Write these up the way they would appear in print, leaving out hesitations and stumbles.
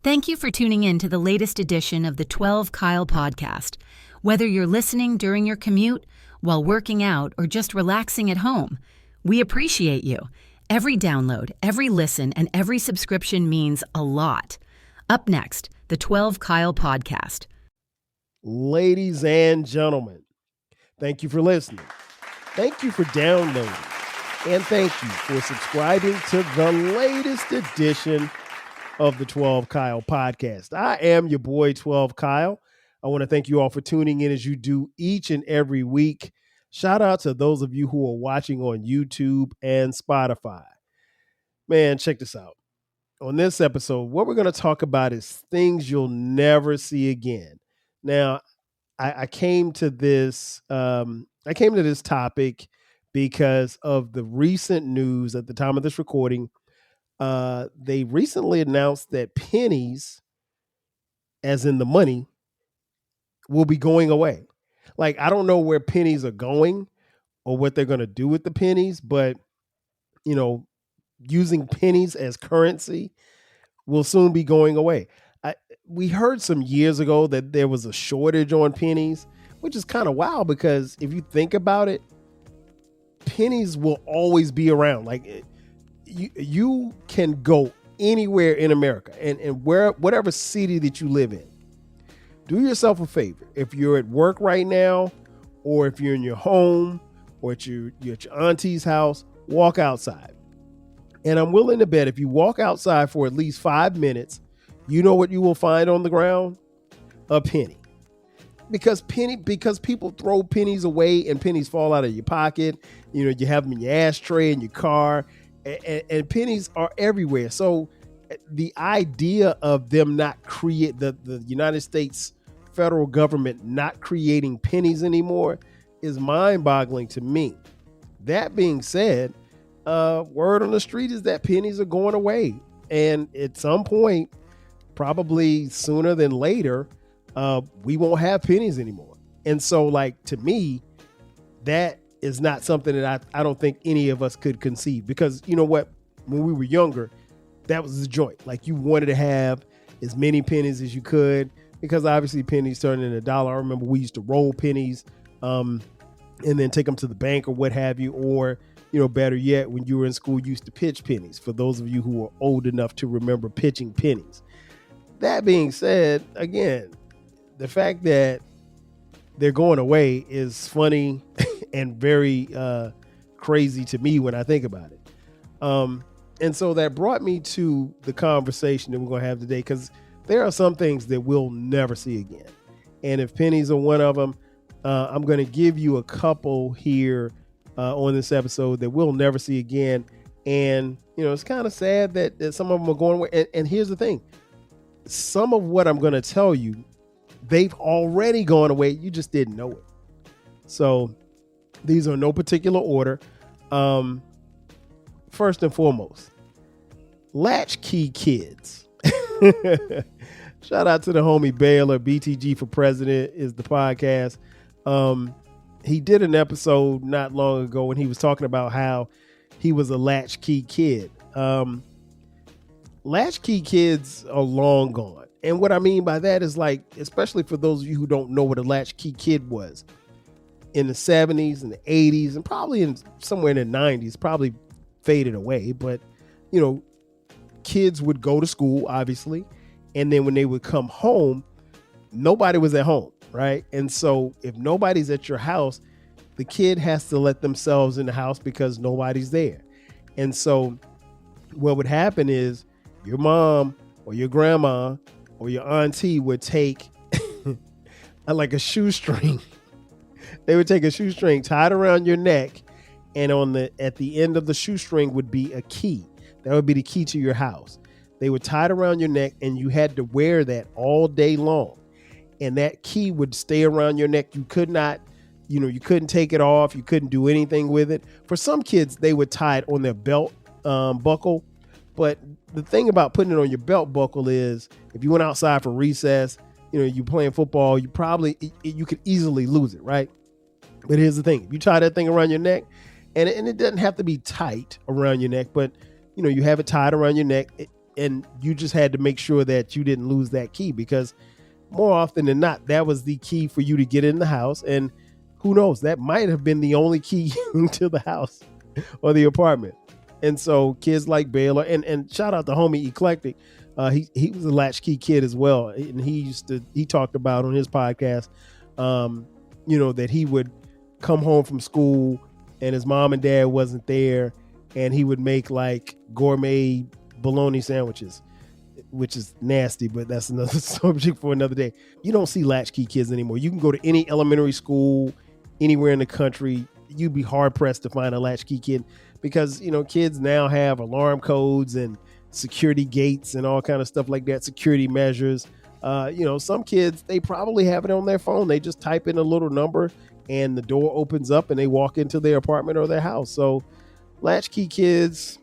Thank you for tuning in to the latest edition of the 12 Kyle podcast. Whether you're listening during your commute, while working out, or just relaxing at home, we appreciate you. Every download, every listen, and every subscription means a lot. Up next, the 12 Kyle podcast. Ladies and gentlemen, thank you for listening. Thank you for downloading. And thank you for subscribing to the latest edition of the 12 Kyle podcast. I am your boy, 12 Kyle. I want to thank you all for tuning in as you do each and every week. Shout out to those of you who are watching on YouTube and Spotify. Man, check this out. On this episode, what we're going to talk about is things you'll never see again. Now, I came to this topic because of the recent news at the time of this recording. They recently announced that pennies, as in the money, will be going away. Like, I don't know where pennies are going or what they're going to do with the pennies, but, you know, using pennies as currency will soon be going away. We heard some years ago that there was a shortage on pennies, which is kind of wild because if you think about it, pennies will always be around. Like, you can go anywhere in America and whatever city that you live in. Do yourself a favor. If you're at work right now, or if you're in your home, or you're at your auntie's house, walk outside. And I'm willing to bet if you walk outside for at least 5 minutes, you know what you will find on the ground? A penny. Because people throw pennies away and pennies fall out of your pocket. You know, you have them in your ashtray in your car, and pennies are everywhere. So the idea of them not create the United States federal government not creating pennies anymore is mind-boggling to me. That being said, word on the street is that pennies are going away, and at some point, probably sooner than later, we won't have pennies anymore. And so, like, to me, that is not something that I don't think any of us could conceive, because you know what, when we were younger, that was the joint. Like, you wanted to have as many pennies as you could, because obviously pennies turned into a dollar. I remember we used to roll pennies and then take them to the bank or what have you. Or, you know, better yet, when you were in school, you used to pitch pennies, for those of you who are old enough to remember pitching pennies. That being said, again, the fact that they're going away is funny and very crazy to me when I think about it. And so that brought me to the conversation that we're going to have today, because there are some things that we'll never see again. And if pennies are one of them, I'm going to give you a couple here on this episode that we'll never see again. And, you know, it's kind of sad that some of them are going away. And here's the thing. Some of what I'm going to tell you, they've already gone away. You just didn't know it. So these are no particular order. First and foremost, Latchkey kids. Shout out to the homie Baylor. BTG for President is the podcast. He did an episode not long ago when he was talking about how he was a latchkey kid. Latchkey kids are long gone. And what I mean by that is, like, especially for those of you who don't know what a latchkey kid was, in the 70s and the 80s and probably somewhere in the 90s, probably faded away. But, you know, kids would go to school, obviously. And then when they would come home, nobody was at home, right? And so if nobody's at your house, the kid has to let themselves in the house because nobody's there. And so what would happen is your mom or your grandma or your auntie would take like a shoestring. They would take a shoestring tied around your neck, and at the end of the shoestring would be a key. That would be the key to your house. They would tie it around your neck, and you had to wear that all day long. And that key would stay around your neck. You could not, you couldn't take it off. You couldn't do anything with it. For some kids, they would tie it on their belt buckle. But the thing about putting it on your belt buckle is if you went outside for recess, you playing football, you could easily lose it, right? But here's the thing. If you tie that thing around your neck, and it doesn't have to be tight around your neck, but you have it tied around your neck, and you just had to make sure that you didn't lose that key, because more often than not, that was the key for you to get in the house. And who knows, that might have been the only key to the house or the apartment. And so kids like Baylor, and shout out to homie Eclectic. He was a latchkey kid as well. And he talked about on his podcast, that he would come home from school and his mom and dad wasn't there, and he would make like gourmet bologna sandwiches, which is nasty, but that's another subject for another day. You don't see latchkey kids anymore. You can go to any elementary school anywhere in the country. You'd be hard pressed to find a latchkey kid, because, kids now have alarm codes and security gates and all kind of stuff like that, security measures. Some kids, they probably have it on their phone. They just type in a little number and the door opens up and they walk into their apartment or their house. So latchkey kids,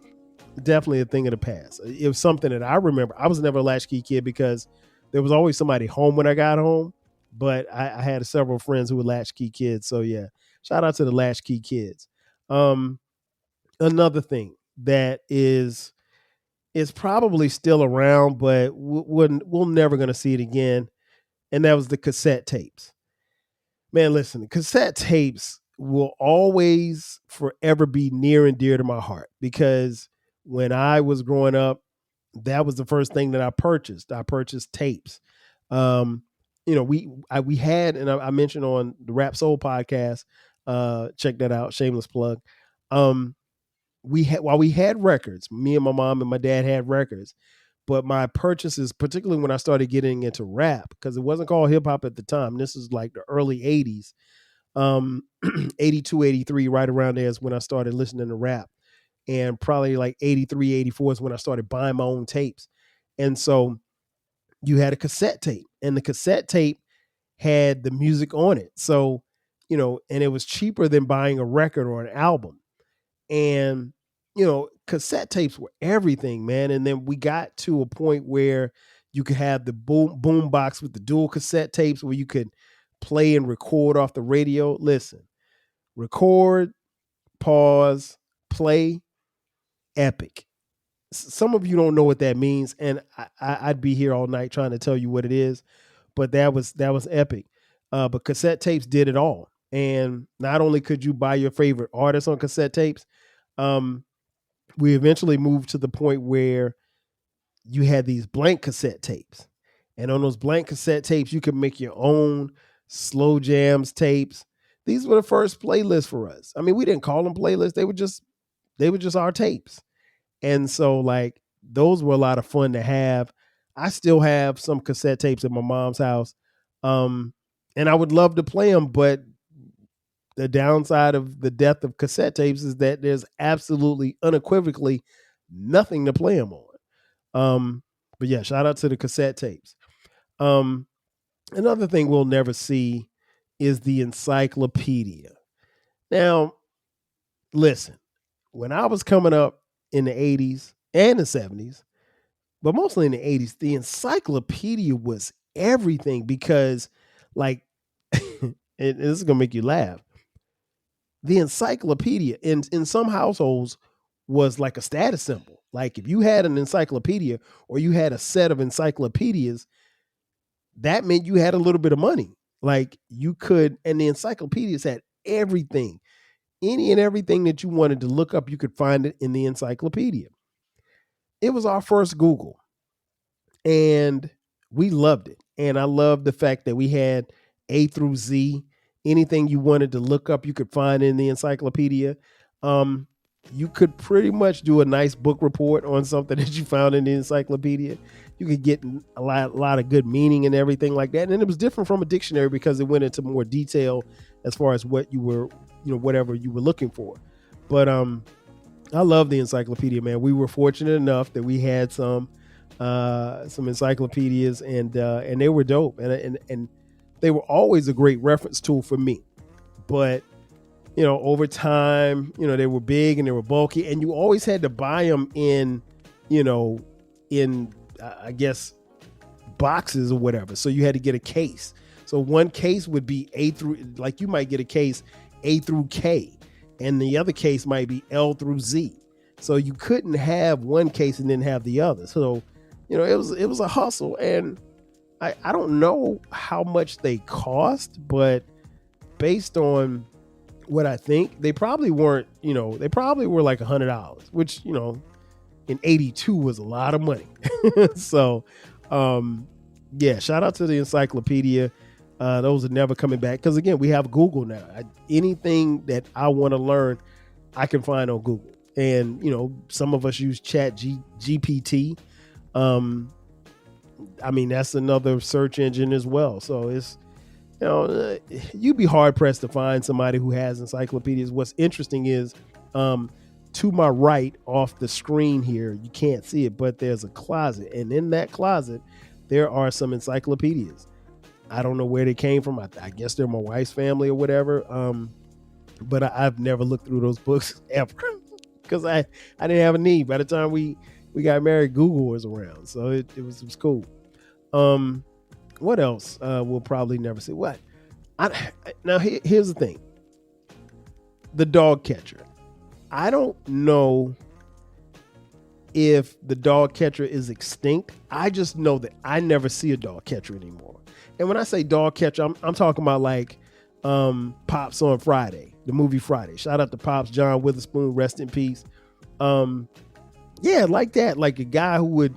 definitely a thing of the past. It was something that I remember. I was never a latchkey kid because there was always somebody home when I got home, but I had several friends who were latchkey kids. So yeah, shout out to the latchkey kids. Another thing that is probably still around, but we're never going to see it again, and that was the cassette tapes. Man, listen, cassette tapes will always forever be near and dear to my heart, because when I was growing up, that was the first thing that I purchased. I purchased tapes. We had, and I mentioned on the Rap Soul podcast, check that out, shameless plug. While we had records, me and my mom and my dad had records, but my purchases, particularly when I started getting into rap, because it wasn't called hip hop at the time. This is like the early 80s, 82, 83, right around there is when I started listening to rap. And probably like 83, 84 is when I started buying my own tapes. And so you had a cassette tape, and the cassette tape had the music on it. So, and it was cheaper than buying a record or an album. And, cassette tapes were everything, man. And then we got to a point where you could have the boom box with the dual cassette tapes where you could play and record off the radio. Listen, record, pause, play, epic. Some of you don't know what that means, and I'd be here all night trying to tell you what it is, but that was epic. But cassette tapes did it all. And not only could you buy your favorite artists on cassette tapes, we eventually moved to the point where you had these blank cassette tapes. And on those blank cassette tapes, you could make your own slow jams tapes. These were the first playlists for us. I mean, we didn't call them playlists. They were just our tapes. And so like those were a lot of fun to have. I still have some cassette tapes at my mom's house. And I would love to play them, but the downside of the death of cassette tapes is that there's absolutely unequivocally nothing to play them on. But yeah, shout out to the cassette tapes. Another thing we'll never see is the encyclopedia. Now, listen, when I was coming up in the 80s and the 70s, but mostly in the 80s, the encyclopedia was everything, because like, and this is going to make you laugh, the encyclopedia in some households was like a status symbol. Like if you had an encyclopedia or you had a set of encyclopedias, that meant you had a little bit of money. Like you could, and the encyclopedias had everything. Any and everything that you wanted to look up, you could find it in the encyclopedia. It was our first Google, and we loved it. And I loved the fact that we had A through Z. Anything you wanted to look up, you could find in the encyclopedia. You could pretty much do a nice book report on something that you found in the encyclopedia. You could get a lot of good meaning and everything like that. And it was different from a dictionary because it went into more detail as far as what you were, whatever you were looking for. But I love the encyclopedia, man. We were fortunate enough that we had some encyclopedias, and they were dope, and they were always a great reference tool for me. But over time, they were big and they were bulky, and you always had to buy them in I guess boxes or whatever. So you had to get a case. So one case would be A through, like you might get a case A through K, and the other case might be L through Z. So you couldn't have one case and then have the other. So, it was a hustle. And I don't know how much they cost, but based on what I think, they probably weren't, they probably were like $100, which, in 82 was a lot of money. So, yeah, shout out to the encyclopedia. Those are never coming back. Because again, we have Google now. Anything that I want to learn, I can find on Google. And, some of us use GPT. I mean, that's another search engine as well. So it's, you'd be hard pressed to find somebody who has encyclopedias. What's interesting is, to my right off the screen here, you can't see it, but there's a closet. And in that closet, there are some encyclopedias. I don't know where they came from. I guess they're my wife's family or whatever. But I've never looked through those books ever because I didn't have a need. By the time we got married, Google was around. So it was cool. What else? We'll probably never see. What? Now, here's the thing. The dog catcher. I don't know if the dog catcher is extinct. I just know that I never see a dog catcher anymore. And when I say dog catcher, I'm talking about like Pops on Friday, the movie Friday. Shout out to Pops, John Witherspoon, rest in peace. Yeah, like that. Like a guy who would,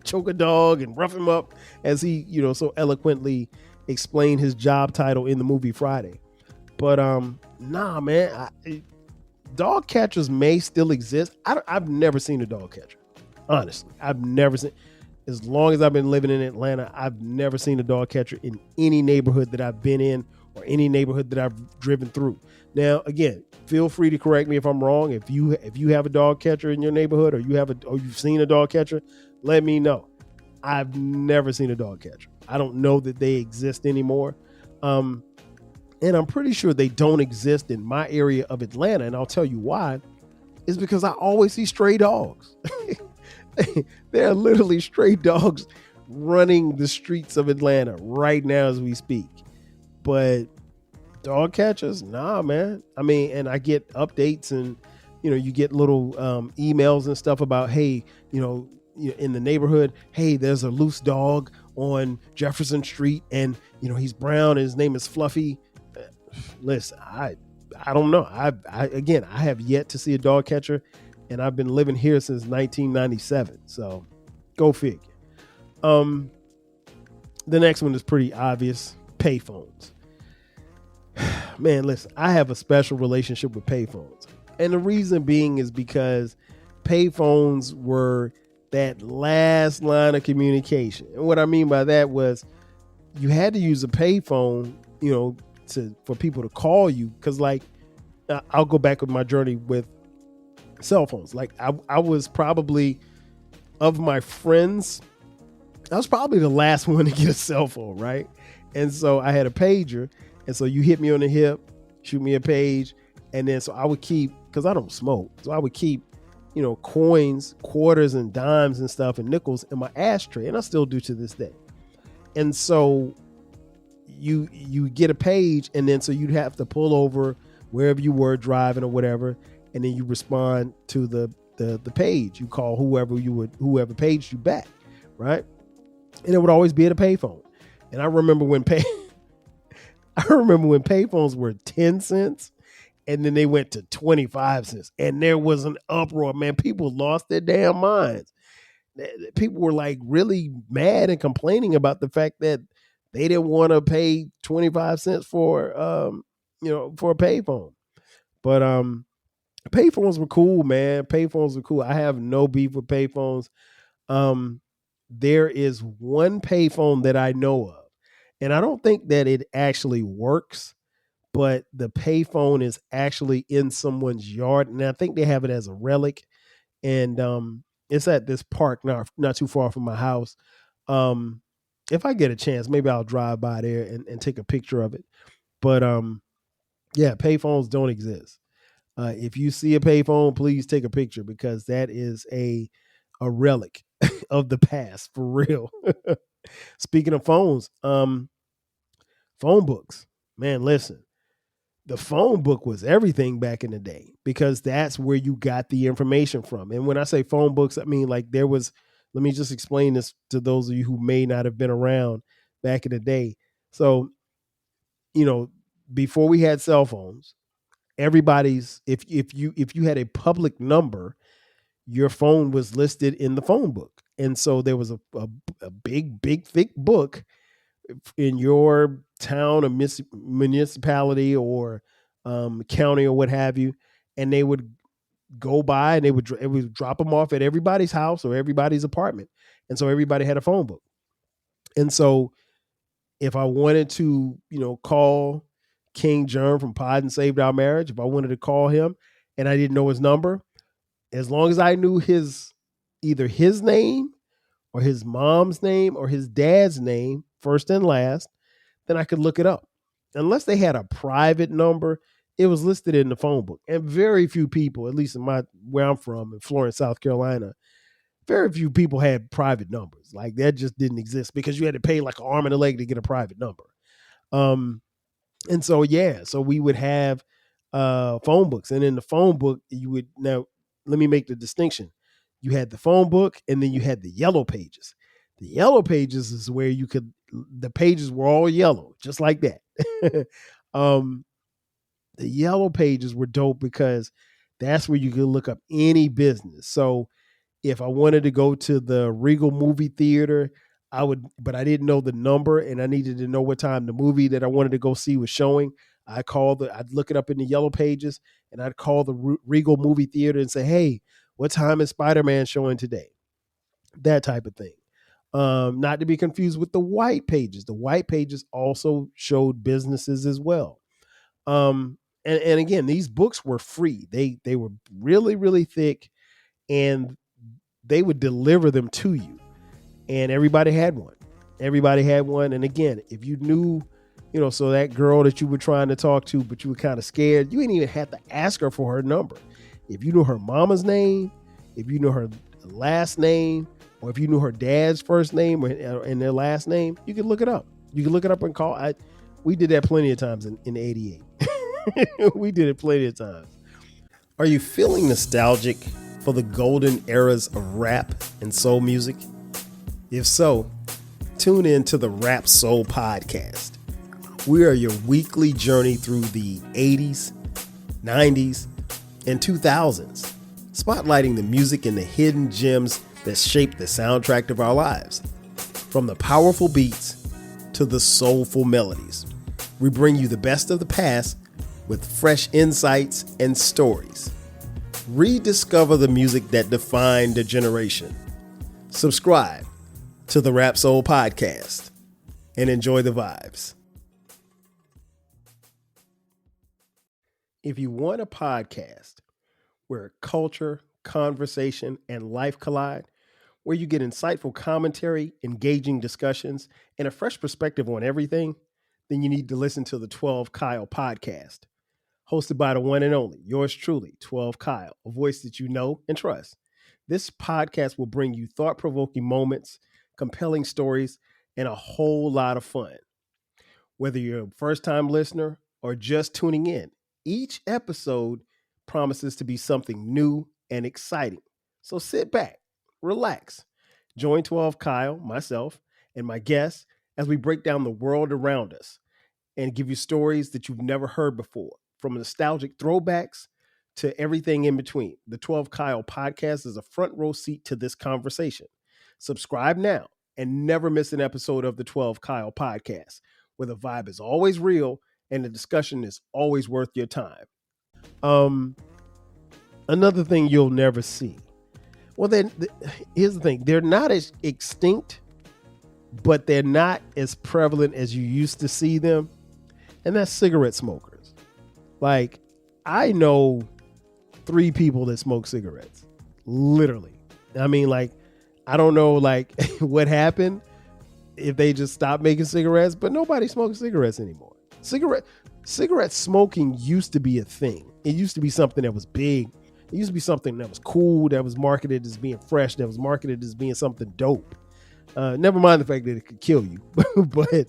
choke a dog and rough him up as he, so eloquently explained his job title in the movie Friday. But nah, man, dog catchers may still exist. I've never seen a dog catcher. Honestly, I've never seen. As long as I've been living in Atlanta, I've never seen a dog catcher in any neighborhood that I've been in or any neighborhood that I've driven through. Now, again, feel free to correct me if I'm wrong. If you have a dog catcher in your neighborhood or you've seen a dog catcher, let me know. I've never seen a dog catcher. I don't know that they exist anymore. And I'm pretty sure they don't exist in my area of Atlanta. And I'll tell you why. It's because I always see stray dogs. There are literally stray dogs running the streets of Atlanta right now as we speak. But dog catchers, nah, man. I mean, and I get updates and, you get little emails and stuff about, hey, in the neighborhood, hey, there's a loose dog on Jefferson Street and, he's brown and his name is Fluffy. Listen, I don't know. I have yet to see a dog catcher, and I've been living here since 1997. So go figure. The next one is pretty obvious. Payphones. Man, listen, I have a special relationship with payphones. And the reason being is because payphones were that last line of communication. And what I mean by that was you had to use a payphone, for people to call you. Cause like, I'll go back with my journey with cell phones. Like I was probably, of my friends, I was probably the last one to get a cell phone. Right. And so I had a pager. And so you hit me on the hip, shoot me a page. And then, so I would keep, cause I don't smoke. So I would keep, coins, quarters and dimes and stuff and nickels in my ashtray. And I still do to this day. And so you get a page, and then so you'd have to pull over wherever you were driving or whatever, and then you respond to the page. You call whoever paged you back, right? And it would always be at a payphone. And I remember when payphones were 10 cents, and then they went to 25 cents, and there was an uproar. Man, people lost their damn minds. People were like really mad and complaining about the fact that they didn't want to pay 25 cents for for a payphone. But payphones were cool, man. Payphones were cool. I have no beef with payphones. There is one payphone that I know of, and I don't think that it actually works, but the payphone is actually in someone's yard, and I think they have it as a relic. And it's at this park not too far from my house. If I get a chance, maybe I'll drive by there and take a picture of it. But yeah, payphones don't exist. If you see a payphone, please take a picture, because that is a relic of the past for real. Speaking of phones, phone books, man, listen, the phone book was everything back in the day because that's where you got the information from. And when I say phone books, I mean like let me just explain this to those of you who may not have been around back in the day. So, before we had cell phones, if you had a public number, your phone was listed in the phone book. And so there was a big, thick book in your town or municipality or county or what have you, and they would go by and it would drop them off at everybody's house or everybody's apartment, and so everybody had a phone book. And so if I wanted to, call King Germ from Pod and Saved Our Marriage, if I wanted to call him and I didn't know his number, as long as I knew either his name or his mom's name or his dad's name, first and last, then I could look it up. Unless they had a private number, it was listed in the phone book. And very few people, at least where I'm from, in Florence, South Carolina, very few people had private numbers. Like that just didn't exist because you had to pay like an arm and a leg to get a private number. And so, so we would have phone books. And in the phone book, now let me make the distinction. You had the phone book and then you had the yellow pages. The yellow pages is where the pages were all yellow, just like that. The yellow pages were dope because that's where you could look up any business. So if I wanted to go to the Regal movie theater, but I didn't know the number and I needed to know what time the movie that I wanted to go see was showing. I'd look it up in the yellow pages and I'd call the Regal movie theater and say, hey, what time is Spider-Man showing today? That type of thing. Not to be confused with the white pages. The white pages also showed businesses as well. And again, these books were free. They were really, really thick and they would deliver them to you. And everybody had one. And again, if you knew, so that girl that you were trying to talk to, but you were kind of scared, you didn't even have to ask her for her number. If you knew her mama's name, if you knew her last name, or if you knew her dad's first name and their last name, you could look it up. You could look it up and call. We did that plenty of times in 88. We did it plenty of times. Are you feeling nostalgic for the golden eras of rap and soul music? If so, tune in to the Rap Soul Podcast. We are your weekly journey through the 80s, 90s, and 2000s, spotlighting the music and the hidden gems that shaped the soundtrack of our lives. From the powerful beats to the soulful melodies, we bring you the best of the past with fresh insights and stories. Rediscover the music that defined a generation. Subscribe to the Rap Soul Podcast and enjoy the vibes. If you want a podcast where culture, conversation, and life collide, where you get insightful commentary, engaging discussions, and a fresh perspective on everything, then you need to listen to the 12 Kyle podcast. Hosted by the one and only, yours truly, 12 Kyle, a voice that you know and trust. This podcast will bring you thought-provoking moments, compelling stories, and a whole lot of fun. Whether you're a first-time listener or just tuning in, each episode promises to be something new and exciting. So sit back, relax, join 12 Kyle, myself, and my guests as we break down the world around us and give you stories that you've never heard before, from nostalgic throwbacks to everything in between. The 12 Kyle podcast is a front row seat to this conversation. Subscribe now and never miss an episode of the 12 Kyle podcast, where the vibe is always real and the discussion is always worth your time. Another thing you'll never see. Well, then here's the thing. They're not as extinct, but they're not as prevalent as you used to see them. And that's cigarette smokers. Like, I know 3 people that smoke cigarettes. Literally. I mean, like, I don't know, like, what happened if they just stopped making cigarettes, but nobody smokes cigarettes anymore. Cigarette smoking used to be a thing. It used to be something that was big. It used to be something that was cool, that was marketed as being fresh, that was marketed as being something dope. Never mind the fact that it could kill you, but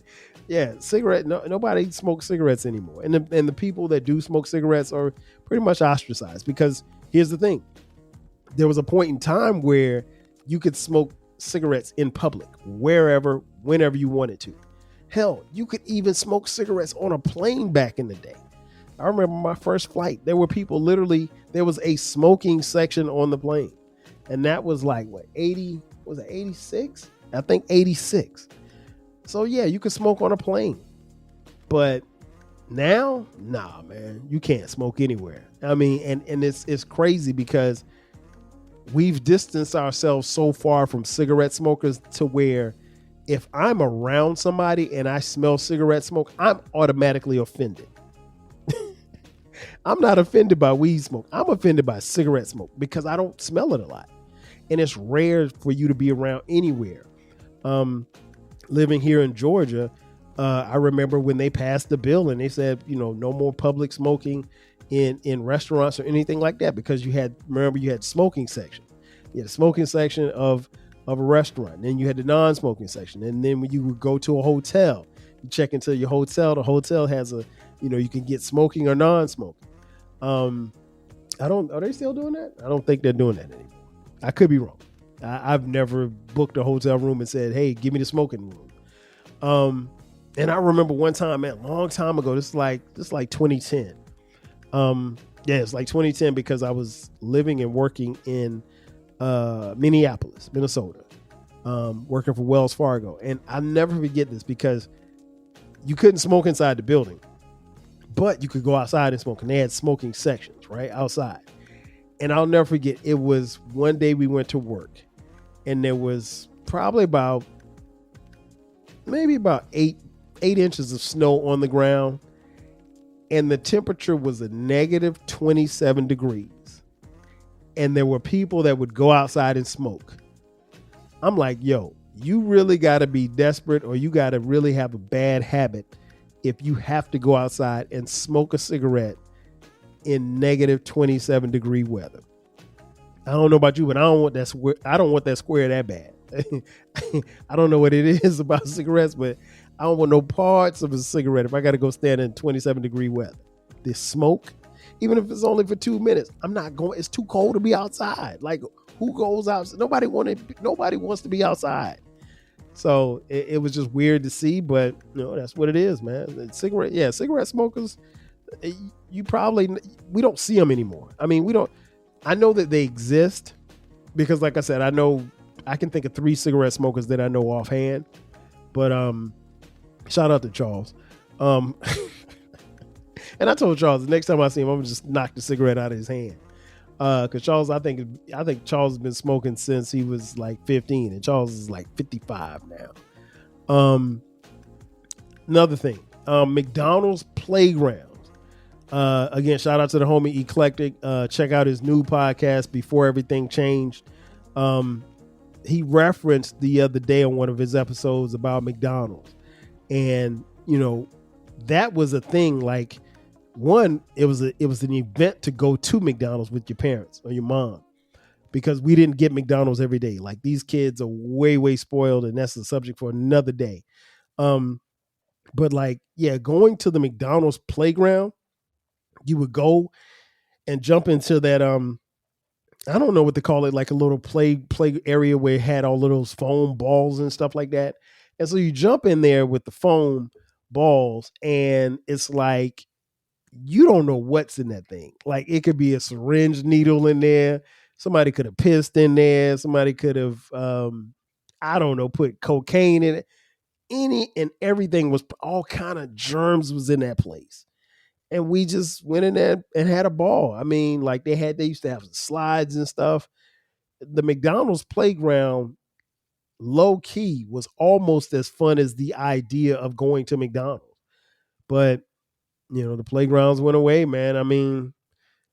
Yeah, cigarette. No, nobody smokes cigarettes anymore, and the people that do smoke cigarettes are pretty much ostracized. Because here's the thing: there was a point in time where you could smoke cigarettes in public, wherever, whenever you wanted to. Hell, you could even smoke cigarettes on a plane back in the day. I remember my first flight. There were people literally. There was a smoking section on the plane, and that was like what 80 was it 86? I think 86. So yeah, you could smoke on a plane, but now, nah, man, you can't smoke anywhere. I mean, and it's crazy because we've distanced ourselves so far from cigarette smokers to where if I'm around somebody and I smell cigarette smoke, I'm automatically offended. I'm not offended by weed smoke. I'm offended by cigarette smoke because I don't smell it a lot. And it's rare for you to be around anywhere. Living here in Georgia, I remember when they passed the bill and they said, no more public smoking in restaurants or anything like that, because you had smoking section. You had a smoking section of a restaurant, and then you had the non-smoking section. And then when you would go to a hotel, you check into your hotel, the hotel has you can get smoking or non-smoking. Are they still doing that? I don't think they're doing that anymore. I could be wrong. I've never booked a hotel room and said, hey, give me the smoking room. And I remember one time, man, a long time ago, this is like 2010. It's like 2010 because I was living and working in Minneapolis, Minnesota, working for Wells Fargo. And I'll never forget this because you couldn't smoke inside the building, but you could go outside and smoke. And they had smoking sections right outside. And I'll never forget, it was one day we went to work and there was probably maybe about eight inches of snow on the ground. And the temperature was a negative 27 degrees. And there were people that would go outside and smoke. I'm like, yo, you really got to be desperate, or you got to really have a bad habit if you have to go outside and smoke a cigarette in negative 27 degree weather. I don't know about you, but I don't want that square that bad. I don't know what it is about cigarettes, but I don't want no parts of a cigarette if I got to go stand in 27 degree weather. This smoke, even if it's only for 2 minutes, I'm not going. It's too cold to be outside. Like, who goes out? Nobody wants to be outside. So it was just weird to see, but that's what it is, man. Cigarette smokers, we don't see them anymore. I mean, I know that they exist because, like I said, I can think of 3 cigarette smokers that I know offhand, but shout out to Charles. And I told Charles the next time I see him, I'm gonna just knock the cigarette out of his hand. Because Charles, I think Charles has been smoking since he was like 15, and Charles is like 55 now. Another thing, McDonald's playgrounds. Again, shout out to the homie Eclectic. Check out his new podcast, Before Everything Changed. He referenced the other day on one of his episodes about McDonald's, and that was a thing. Like, one, it was an event to go to McDonald's with your parents or your mom, because we didn't get McDonald's every day. Like, these kids are way spoiled, and that's the subject for another day. But going to the McDonald's playground, you would go and jump into that I don't know what to call it, like a little play area where it had all of those foam balls and stuff like that. And so you jump in there with the foam balls, and it's like, you don't know what's in that thing. Like, it could be a syringe needle in there. Somebody could have pissed in there. Somebody could have, I don't know, put cocaine in it. Any and everything was, all kind of germs was in that place. And we just went in there and had a ball. I mean, like, they used to have slides and stuff. The McDonald's playground, low key, was almost as fun as the idea of going to McDonald's. But, the playgrounds went away, man. I mean,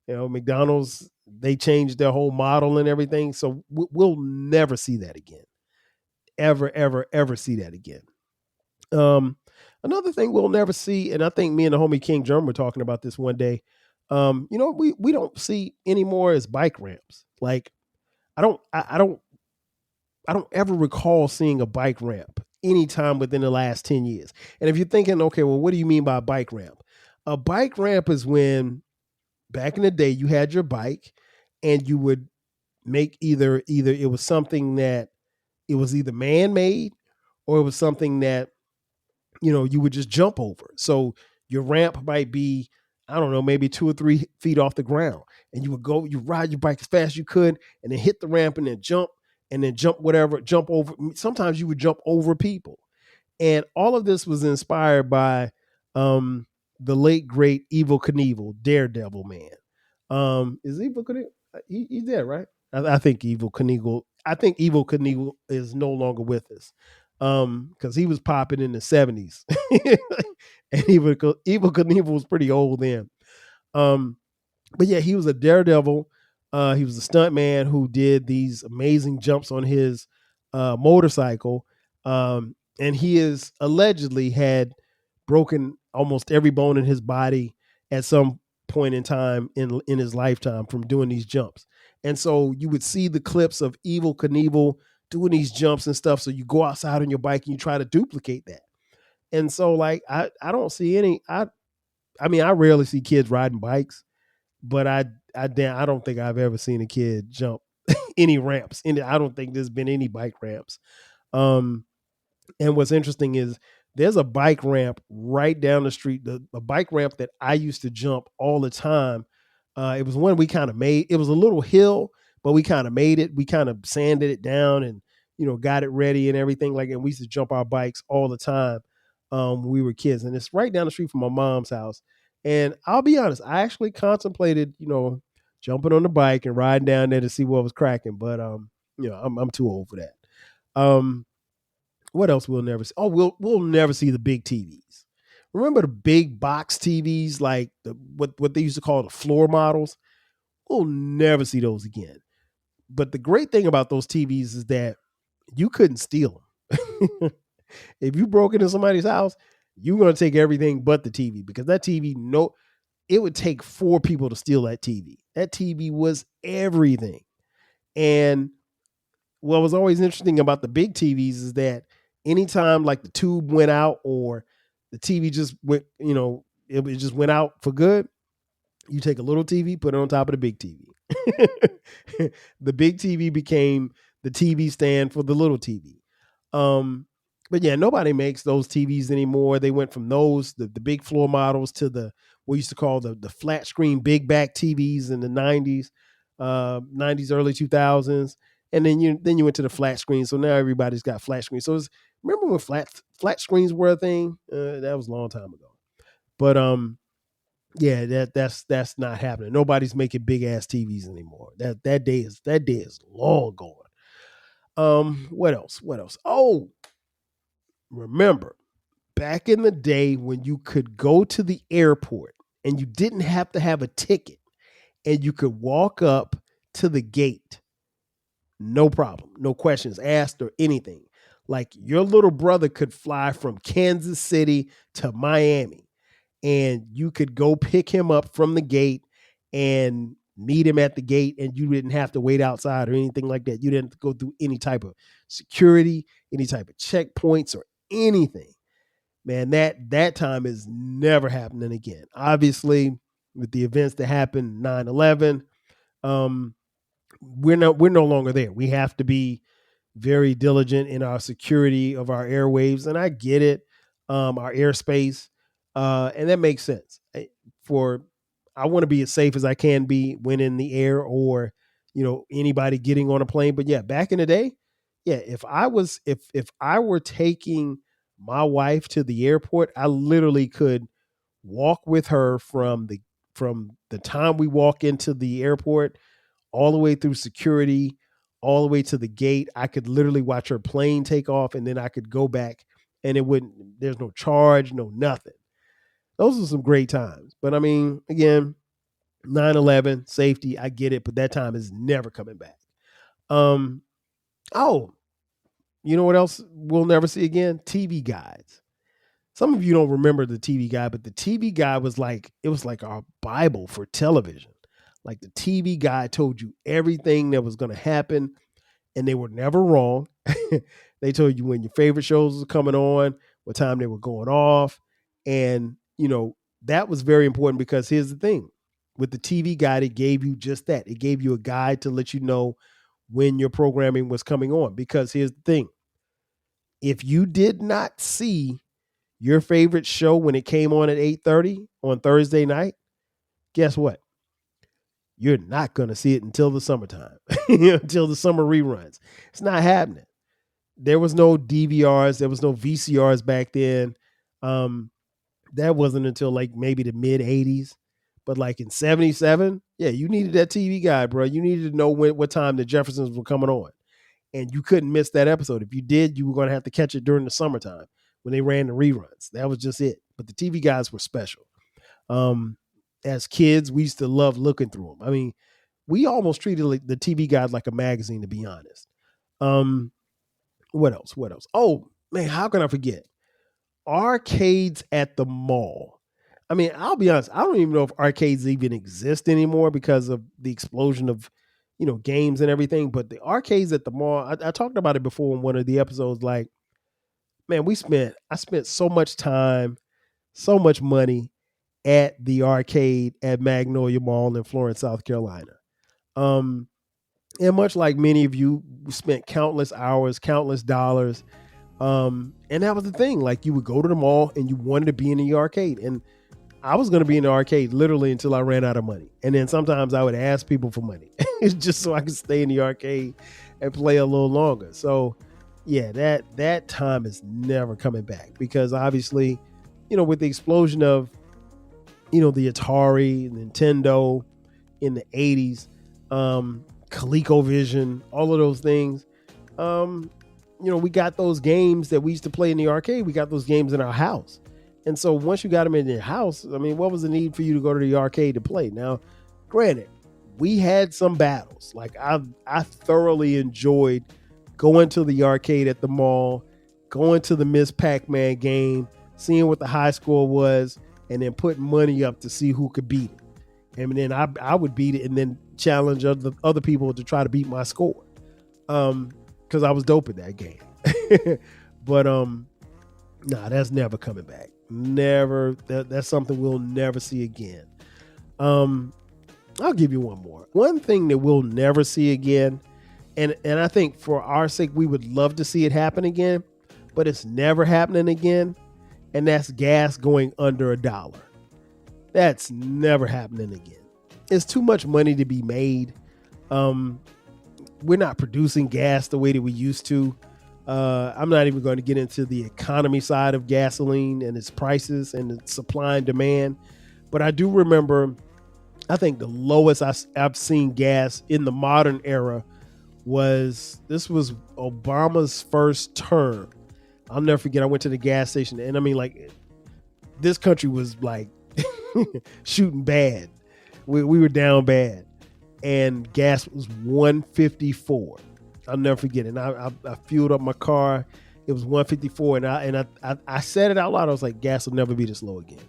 McDonald's, they changed their whole model and everything. So we'll never see that again. Ever see that again. Another thing we'll never see, and I think me and the homie King Germ were talking about this one day. We don't see anymore is bike ramps. Like, I don't ever recall seeing a bike ramp anytime within the last 10 years. And if you're thinking, okay, well, what do you mean by a bike ramp? A bike ramp is when back in the day you had your bike and you would make either it was something that it was either man-made or it was something that you would just jump over. So your ramp might be, I don't know, maybe 2 or 3 feet off the ground, and you ride your bike as fast as you could, and then hit the ramp and then jump whatever, jump over. Sometimes you would jump over people, and all of this was inspired by um, the late great Evel Knievel, Daredevil man. Is Evel Knievel? He's dead, right? I think Evel Knievel. I think Evel Knievel is no longer with us, because he was popping in the 70s, and Evel Knievel was pretty old then. Um, but yeah, he was a daredevil. He was a stunt man who did these amazing jumps on his motorcycle, and he is allegedly had broken almost every bone in his body at some point in time in his lifetime from doing these jumps. And so you would see the clips of Evel Knievel doing these jumps and stuff. So you go outside on your bike and you try to duplicate that. And so like I don't see any I mean I rarely see kids riding bikes, but I don't think I've ever seen a kid jump any ramps. I don't think there's been any bike ramps. Um, and what's interesting is there's a bike ramp right down the street, a bike ramp that I used to jump all the time. It was one we kind of made. It was a little hill, but we kind of made it. We kind of sanded it down and got it ready and everything like. And we used to jump our bikes all the time when we were kids. And it's right down the street from my mom's house. And I'll be honest, I actually contemplated, jumping on the bike and riding down there to see what was cracking. But I'm too old for that. What else we'll never see? Oh, we'll never see the big TVs. Remember the big box TVs, like what they used to call the floor models? We'll never see those again. But the great thing about those TVs is that you couldn't steal them. If you broke into somebody's house, you're gonna take everything but the TV, because that TV, no, it would take 4 people to steal that TV. That TV was everything. And what was always interesting about the big TVs is that anytime like the tube went out or the TV just went, it just went out for good, you take a little TV, put it on top of the big TV. The big TV became the TV stand for the little TV. But yeah, nobody makes those TVs anymore. They went from those, the big floor models, to what we used to call the flat screen big back TVs in the 90s, 90s, early 2000s. And then you went to the flat screen. So now everybody's got flat screens. So remember when flat screens were a thing? That was a long time ago. But yeah, that's not happening. Nobody's making big ass TVs anymore. That day is long gone. What else? Oh, remember back in the day when you could go to the airport and you didn't have to have a ticket and you could walk up to the gate, no problem, no questions asked or anything. Like your little brother could fly from Kansas City to Miami, and you could go pick him up from the gate and meet him at the gate, and you didn't have to wait outside or anything like that. You didn't have to go through any type of security, any type of checkpoints or anything. Man, that time is never happening again. Obviously, with the events that happened 9/11, we're no longer there. We have to be very diligent in our security of our airwaves, and I get it, our airspace, and that makes sense. I want to be as safe as I can be when in the air, or anybody getting on a plane. But yeah, back in the day, yeah, if I were taking my wife to the airport, I literally could walk with her from the time we walk into the airport all the way through security, all the way to the gate. I could literally watch her plane take off, and then I could go back, and there's no charge, no nothing. Those are some great times. But I mean, again, 9/11, safety, I get it, but that time is never coming back. Oh, you know what else we'll never see again? TV guides. Some of you don't remember the TV guide, but the TV guide was like our Bible for television. Like the TV guide told you everything that was going to happen, and they were never wrong. They told you when your favorite shows were coming on, what time they were going off. And, that was very important because here's the thing. With the TV guide, it gave you just that. It gave you a guide to let you know when your programming was coming on. Because here's the thing. If you did not see your favorite show when it came on at 8:30 on Thursday night, guess what? You're not going to see it until the summertime, until the summer reruns. It's not happening. There was no DVRs. There was no VCRs back then. That wasn't until like maybe the mid 80s. But like in 77, yeah, you needed that TV guide, bro. You needed to know what time the Jeffersons were coming on. And you couldn't miss that episode. If you did, you were going to have to catch it during the summertime when they ran the reruns. That was just it. But the TV guides were special. As kids, we used to love looking through them. I mean, we almost treated the TV guide like a magazine, to be honest. What else? Oh, man, how can I forget? Arcades at the mall. I mean, I'll be honest, I don't even know if arcades even exist anymore because of the explosion of, games and everything. But the arcades at the mall, I talked about it before in one of the episodes. Like, man, I spent so much time, so much money at the arcade at Magnolia Mall in Florence, South Carolina. And much like many of you, we spent countless hours, countless dollars. And that was the thing. Like, you would go to the mall and you wanted to be in the arcade. And I was going to be in the arcade literally until I ran out of money. And then sometimes I would ask people for money just so I could stay in the arcade and play a little longer. So yeah, that time is never coming back because obviously, with the explosion of, the Atari, Nintendo in the 80s, ColecoVision, all of those things, we got those games that we used to play in the arcade. We got those games in our house. And so once you got them in your house, I mean, what was the need for you to go to the arcade to play? Now, granted, we had some battles. Like I thoroughly enjoyed going to the arcade at the mall, going to the Miss Pac-Man game, seeing what the high score was, and then putting money up to see who could beat it. And then I would beat it and then challenge other people to try to beat my score. Because I was dope at that game. But nah, that's never coming back. Never. That's something we'll never see again. I'll give you one more. One thing that we'll never see again, and I think for our sake, we would love to see it happen again, but it's never happening again. And that's gas going under $1. That's never happening again. It's too much money to be made. We're not producing gas the way that we used to. I'm not even going to get into the economy side of gasoline and its prices and its supply and demand. But I do remember, I think the lowest I've seen gas in the modern era was Obama's first term. I'll never forget. I went to the gas station and I mean, like, this country was like shooting bad. We were down bad and gas was $1.54. I'll never forget it. And I fueled up my car. It was $1.54. And I said it out loud. I was like, gas will never be this low again.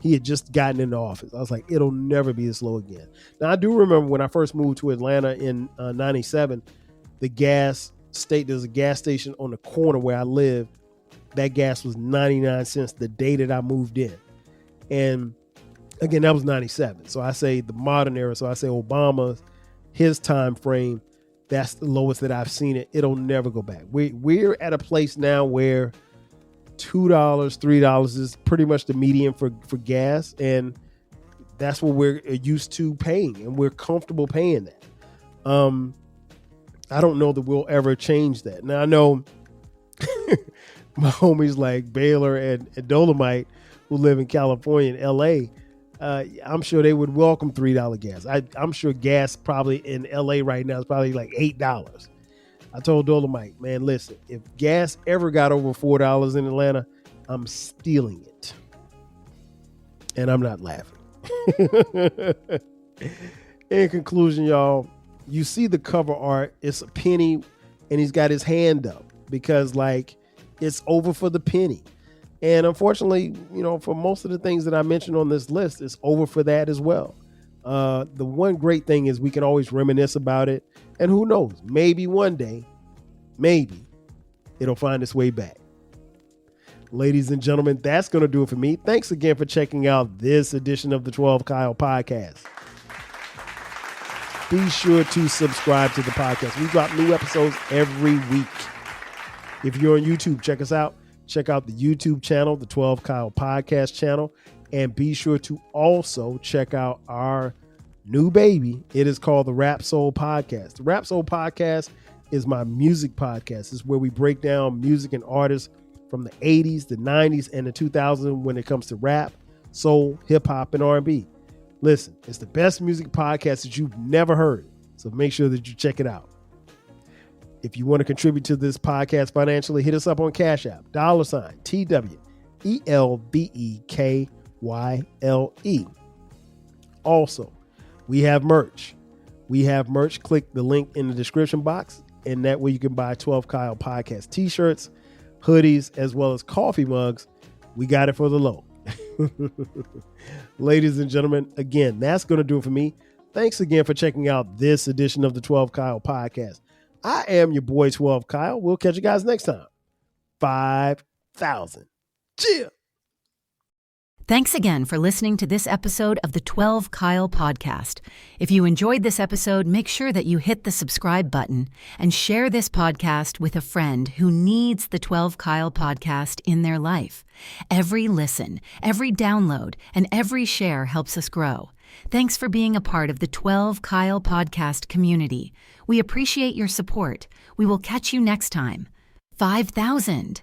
He had just gotten into office. I was like, it'll never be this low again. Now, I do remember when I first moved to Atlanta in 97, there's a gas station on the corner where I lived. That gas was 99 cents the day that I moved in. And again, that was 97. So I say the modern era. So I say Obama, his time frame, that's the lowest that I've seen it. It'll never go back. We're at a place now where $2, $3 is pretty much the median for gas. And that's what we're used to paying. And we're comfortable paying that. I don't know that we'll ever change that. Now, I know my homies like Baylor and Dolomite who live in California and LA, I'm sure they would welcome $3 gas. I'm sure gas probably in LA right now is probably like $8. I told Dolomite, man, listen, if gas ever got over $4 in Atlanta, I'm stealing it. And I'm not laughing. In conclusion, y'all, you see the cover art, it's a penny, and he's got his hand up because, like, it's over for the penny. And unfortunately, for most of the things that I mentioned on this list, it's over for that as well. The one great thing is we can always reminisce about it. And who knows, maybe one day, maybe it'll find its way back. Ladies and gentlemen, that's going to do it for me. Thanks again for checking out this edition of the 12 Kyle podcast. Be sure to subscribe to the podcast. We drop new episodes every week. If you're on YouTube, check us out. Check out the YouTube channel, the 12 Kyle podcast channel, and be sure to also check out our new baby. It is called the Rap Soul Podcast. The Rap Soul Podcast is my music podcast. It's where we break down music and artists from the 80s, the 90s, and the 2000s when it comes to rap, soul, hip hop, and R&B. Listen, it's the best music podcast that you've never heard, so make sure that you check it out. If you want to contribute to this podcast financially, hit us up on Cash App, $TWELVEKYLE. Also, we have merch. Click the link in the description box, and that way you can buy 12 Kyle podcast t-shirts, hoodies, as well as coffee mugs. We got it for the low. Ladies and gentlemen, again, that's going to do it for me. Thanks again for checking out this edition of the 12 Kyle podcast. I am your boy 12 Kyle. We'll catch you guys next time. 5,000. Cheers. Thanks again for listening to this episode of the 12 Kyle podcast. If you enjoyed this episode, make sure that you hit the subscribe button and share this podcast with a friend who needs the 12 Kyle podcast in their life. Every listen, every download, and every share helps us grow. Thanks for being a part of the 12 Kyle podcast community. We appreciate your support. We will catch you next time. 5,000.